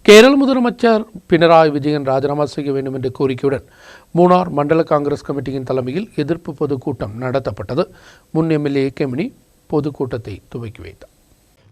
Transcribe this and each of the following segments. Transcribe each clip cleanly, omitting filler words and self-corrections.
கேரள முதலமைச்சர் பினராயி விஜயன் ராஜினாமா செய்ய வேண்டும் என்ற கோரிக்கையுடன் மூணார் மண்டல காங்கிரஸ் கமிட்டியின் தலைமையில் எதிர்ப்பு பொதுக்கூட்டம் நடத்தப்பட்டது. முன் எம்எல்ஏ ஏகேமணி பொதுக்கூட்டத்தை துவக்கி வைத்தார்.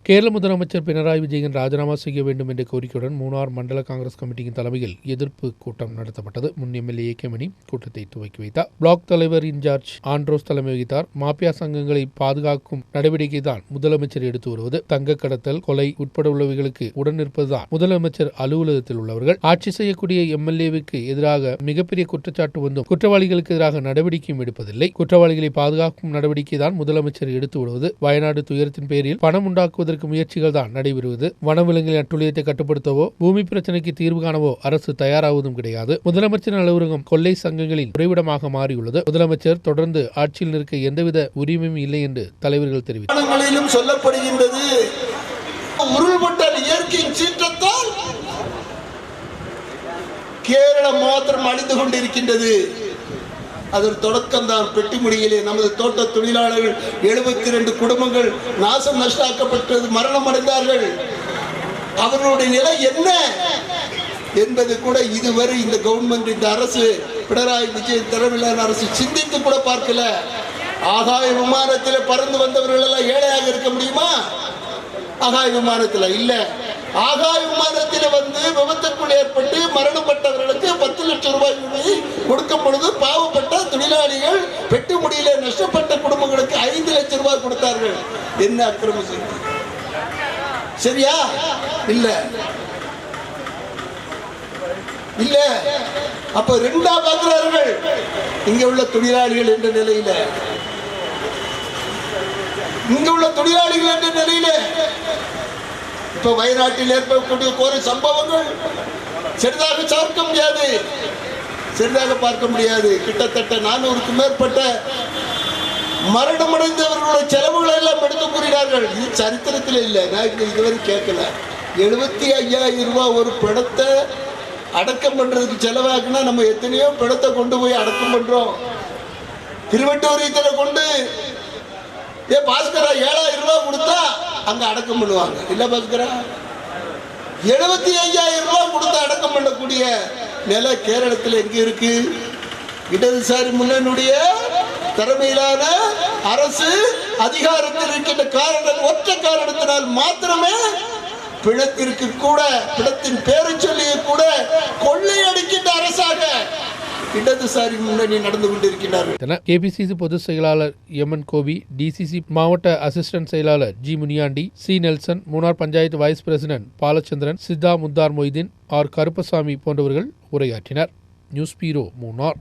கேரள முதலமைச்சர் பினராயி விஜயன் ராஜினாமா செய்ய வேண்டும் என்ற கோரிக்கையுடன் மூணார் மண்டல காங்கிரஸ் கமிட்டியின் தலைமையில் எதிர்ப்பு கூட்டம் நடத்தப்பட்டது. முன் எம்எல்ஏ ஏகேமணி கூட்டத்தை துவக்கி வைத்தார். பிளாக் தலைவர் இன்சார்ஜ் ஆண்ட்ரோஸ் தலைமை வகித்தார். மாபியா சங்கங்களை பாதுகாக்கும் நடவடிக்கை தான் முதலமைச்சர் எடுத்து வருவது. தங்க கடத்தல், கொலை உட்பட உள்ளவைகளுக்கு உடன் இருப்பதுதான் முதலமைச்சர் அலுவலகத்தில் உள்ளவர்கள். ஆட்சி செய்யக்கூடிய எம்எல்ஏவுக்கு எதிராக மிகப்பெரிய குற்றச்சாட்டு வந்தும் குற்றவாளிகளுக்கு எதிராக நடவடிக்கையும் எடுப்பதில்லை. குற்றவாளிகளை பாதுகாக்கும் நடவடிக்கை தான் முதலமைச்சர் எடுத்து வருவது. வயநாடு துயரத்தின் பேரில் பணம் உண்டாக்குவதற்கு முயற்சிகள் தான் நடைபெறுவது. வனவிலங்குகளின் அட்டுழியத்தை கட்டுப்படுத்தவோ பூமி பிரச்சனைக்கு தீர்வு காணவோ அரசு தயாராவதும் கிடையாது. முதலமைச்சர் அலுவலகம் கொள்ளை சங்கங்களின் உறைவிடமாக மாறியுள்ளது. முதலமைச்சர் தொடர்ந்து ஆட்சியில் நிற்க எந்தவித உரிமையும் இல்லை என்று தலைவர்கள் தெரிவித்தனர். சொல்லப்படுகின்றது, உருள்பட்ட இயற்கையின் சீற்றத்தால் கேரளம் மாத்திரம் அழிந்து கொண்டிருக்கின்றது. அதன் தொடக்கம் தான் பெட்டிமுடியிலே நமது தோட்ட தொழிலாளர்கள் 72 குடும்பங்கள் நாசம் நஷ்டாக்கப்பட்டது, மரணம் அடைந்தார்கள். அவர்களுடைய நிலை என்ன என்பது கூட இதுவரை இந்த கவர்மெண்ட், இந்த அரசு, பினராயி விஜயன் தலைமையிலான அரசு சிந்தித்து கூட பார்க்கல. ஆகாய விமானத்தில் பறந்து வந்தவர்கள் எல்லாம் ஏழையாக இருக்க முடியுமா? ஆகாய விமானத்தில் இல்ல. ஆகாய விமானத்தில் வந்து விபத்துக்குள் ஏற்பட்டு மரணப்பட்டவர்களுக்கு 10 லட்சம் ரூபாய் கொடுக்கும் பொழுது பாவப்பட்ட தொழிலாளிகள் பெட்டு முடியல நஷ்டப்பட்ட குடும்பங்களுக்கு 5 லட்சம் ரூபாய் கொடுத்தார்கள். என்ன அக்கிரமம் செய்து? சரியா? இல்ல இல்ல. அப்ப ரெண்டா பார்க்கிறார்கள் இங்க உள்ள தொழிலாளிகள் என்ற நிலையில, இங்க உள்ள தொழிலாளிகள் என்ற நிலையில. இப்ப வயநாட்டில் ஏற்படக்கூடிய கோர சம்பவங்கள் சிறிதாக பார்க்க முடியாது, சிறிதாக பார்க்க முடியாது. கிட்டத்தட்ட 400க்கும் மேற்பட்ட மரணமடைந்தவர்களுடைய செலவுகளை எல்லாம் எடுத்து கூறினார்கள். இது சரித்திரத்தில் இல்லை, நான் இதுவரை கேட்கல. 75,000 ரூபாய் ஒரு பிணத்தை அடக்கம் பண்றதுக்கு செலவாக்குனா நம்ம எத்தனையோ பிணத்தை கொண்டு போய் அடக்கம் பண்றோம். திருவட்டூரியத்தில் கொண்டு பாஸ்கரா 7,000 ரூபாய் கொடுத்தா அங்க அடக்கம் பண்ணுவாங்க. இல்ல பாஸ்கரா, 75,000 ரூபாய் கொடுத்து அடக்கம் பண்ணக்கூடிய நிலை கேரளத்தில் எங்க இருக்கு? இடதுசாரி முன்னணியுடைய தலைமையிலான அரசு அதிகாரத்தில் இருக்கின்ற காரணம், ஒற்றை காரணத்தினால் மாத்திரமே பிணத்திற்கு கூட, பிணத்தின் பேரை சொல்லிய கூட கொள்ளையடிக்கின்ற அரசாக இடதுசாரி முன்னணி நடந்து கொண்டிருக்கிறார்கள். கேபிசிசி பொதுச் செயலாளர் எம்என் கோபி, டிசிசி மாவட்ட அசிஸ்டன்ட் செயலாளர் G Muniyandi, C Nelson, Munnar panchayat vice president Balachandran, Sitha Muthar Moideen, R Karuppasamy போன்றவர்கள் உரையாற்றினர். News bureau Munnar.